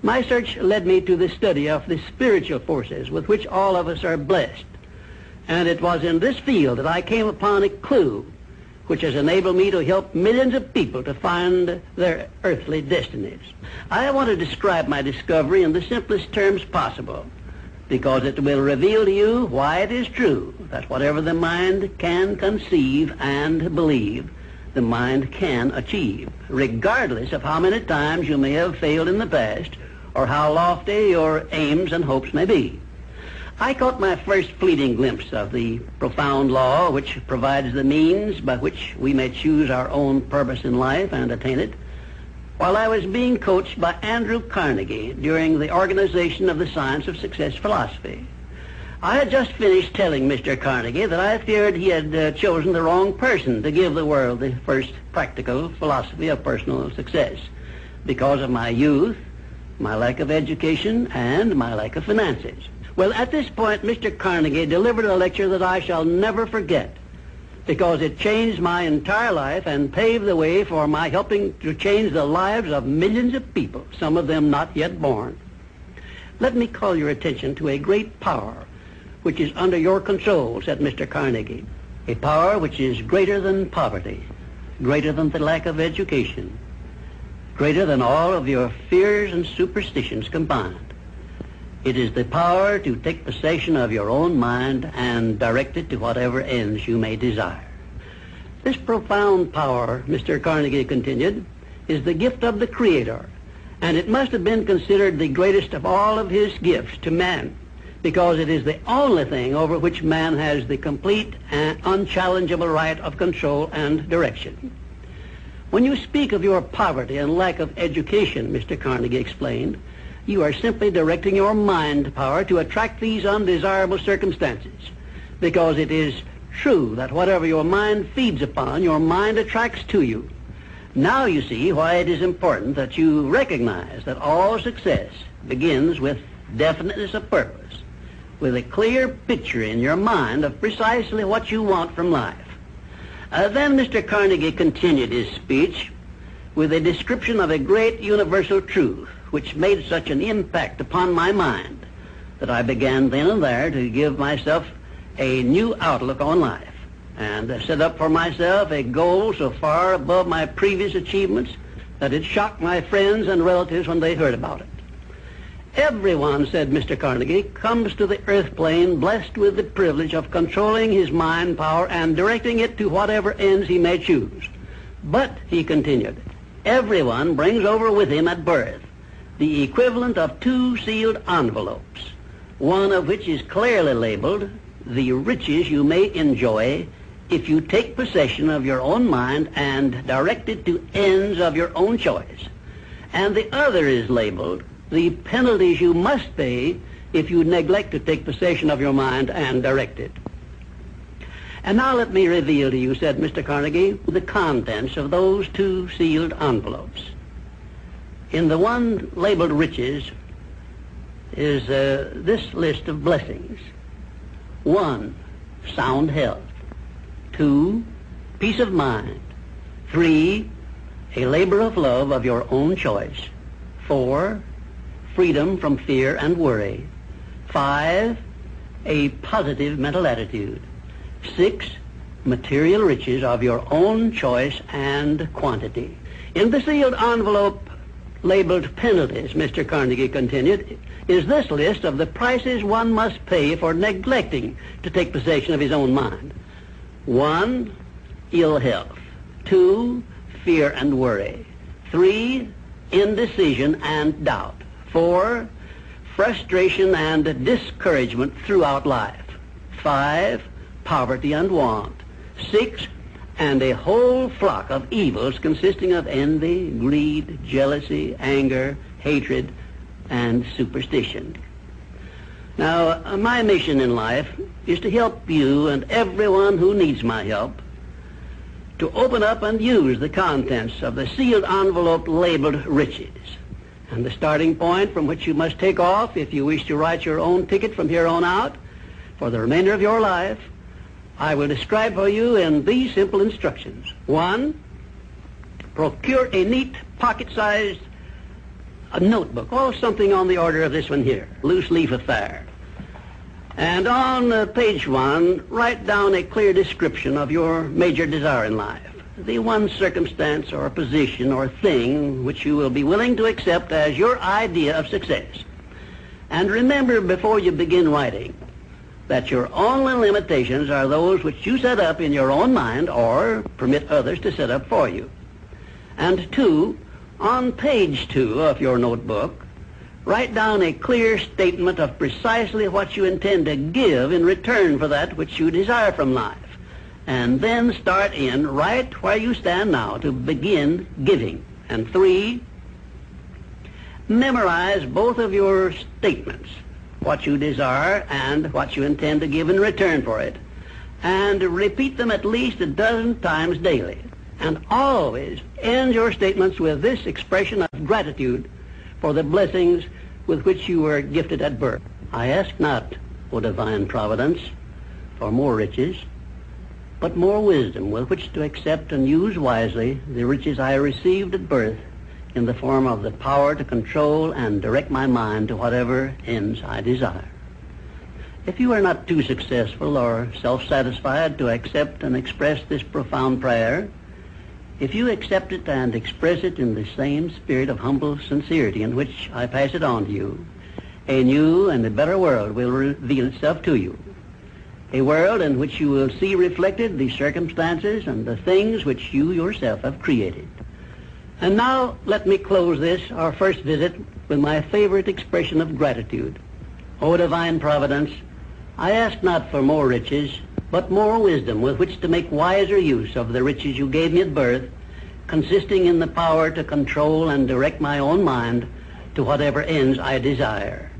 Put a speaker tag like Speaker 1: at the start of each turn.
Speaker 1: My search led me to the study of the spiritual forces with which all of us are blessed. And it was in this field that I came upon a clue which has enabled me to help millions of people to find their earthly destinies. I want to describe my discovery in the simplest terms possible, because it will reveal to you why it is true that whatever the mind can conceive and believe, the mind can achieve, regardless of how many times you may have failed in the past or how lofty your aims and hopes may be. I caught my first fleeting glimpse of the profound law which provides the means by which we may choose our own purpose in life and attain it, while I was being coached by Andrew Carnegie during the organization of the Science of Success philosophy. I had just finished telling Mr. Carnegie that I feared he had chosen the wrong person to give the world the first practical philosophy of personal success because of my youth, my lack of education, and my lack of finances. Well, at this point, Mr. Carnegie delivered a lecture that I shall never forget, because it changed my entire life and paved the way for my helping to change the lives of millions of people, some of them not yet born. Let me call your attention to a great power which is under your control, said Mr. Carnegie, a power which is greater than poverty, greater than the lack of education, greater than all of your fears and superstitions combined. It is the power to take possession of your own mind and direct it to whatever ends you may desire. This profound power, Mr. Carnegie continued, is the gift of the Creator, and it must have been considered the greatest of all of his gifts to man, because it is the only thing over which man has the complete and unchallengeable right of control and direction. When you speak of your poverty and lack of education, Mr. Carnegie explained, you are simply directing your mind power to attract these undesirable circumstances, because it is true that whatever your mind feeds upon, your mind attracts to you. Now you see why it is important that you recognize that all success begins with definiteness of purpose, with a clear picture in your mind of precisely what you want from life. Then Mr. Carnegie continued his speech with a description of a great universal truth which made such an impact upon my mind that I began then and there to give myself a new outlook on life and set up for myself a goal so far above my previous achievements that it shocked my friends and relatives when they heard about it. Everyone, said Mr. Carnegie, comes to the earth plane blessed with the privilege of controlling his mind power and directing it to whatever ends he may choose. But, he continued, everyone brings over with him at birth the equivalent of 2 sealed envelopes, one of which is clearly labeled, the riches you may enjoy if you take possession of your own mind and direct it to ends of your own choice. And the other is labeled, the penalties you must pay if you neglect to take possession of your mind and direct it. And now let me reveal to you, said Mr. Carnegie, the contents of those 2 sealed envelopes. In the one labeled riches is this list of blessings. 1, sound health. 2, peace of mind. 3, a labor of love of your own choice. 4, freedom from fear and worry. 5, a positive mental attitude. 6, material riches of your own choice and quantity. In the sealed envelope labeled penalties, Mr. Carnegie continued, is this list of the prices one must pay for neglecting to take possession of his own mind. 1, ill health. 2, fear and worry. 3, indecision and doubt. 4, frustration and discouragement throughout life. 5, poverty and want. 6, and a whole flock of evils consisting of envy, greed, jealousy, anger, hatred, and superstition. Now, my mission in life is to help you and everyone who needs my help to open up and use the contents of the sealed envelope labeled riches. And the starting point from which you must take off if you wish to write your own ticket from here on out for the remainder of your life, I will describe for you in these simple instructions. 1, procure a neat pocket-sized a notebook, or something on the order of this one here, loose leaf affair. And on page 1, write down a clear description of your major desire in life, the one circumstance or position or thing which you will be willing to accept as your idea of success. And remember before you begin writing that your only limitations are those which you set up in your own mind or permit others to set up for you. And 2, on page 2 of your notebook, write down a clear statement of precisely what you intend to give in return for that which you desire from life. And then start in right where you stand now to begin giving. And 3, memorize both of your statements, what you desire and what you intend to give in return for it. And repeat them at least a dozen times daily. And always end your statements with this expression of gratitude for the blessings with which you were gifted at birth. I ask not, O divine providence, for more riches, but more wisdom with which to accept and use wisely the riches I received at birth in the form of the power to control and direct my mind to whatever ends I desire. If you are not too successful or self-satisfied to accept and express this profound prayer, if you accept it and express it in the same spirit of humble sincerity in which I pass it on to you, a new and a better world will reveal itself to you. A world in which you will see reflected the circumstances and the things which you yourself have created. And now let me close this, our first visit, with my favorite expression of gratitude. O divine providence, I ask not for more riches, but more wisdom with which to make wiser use of the riches you gave me at birth, consisting in the power to control and direct my own mind to whatever ends I desire.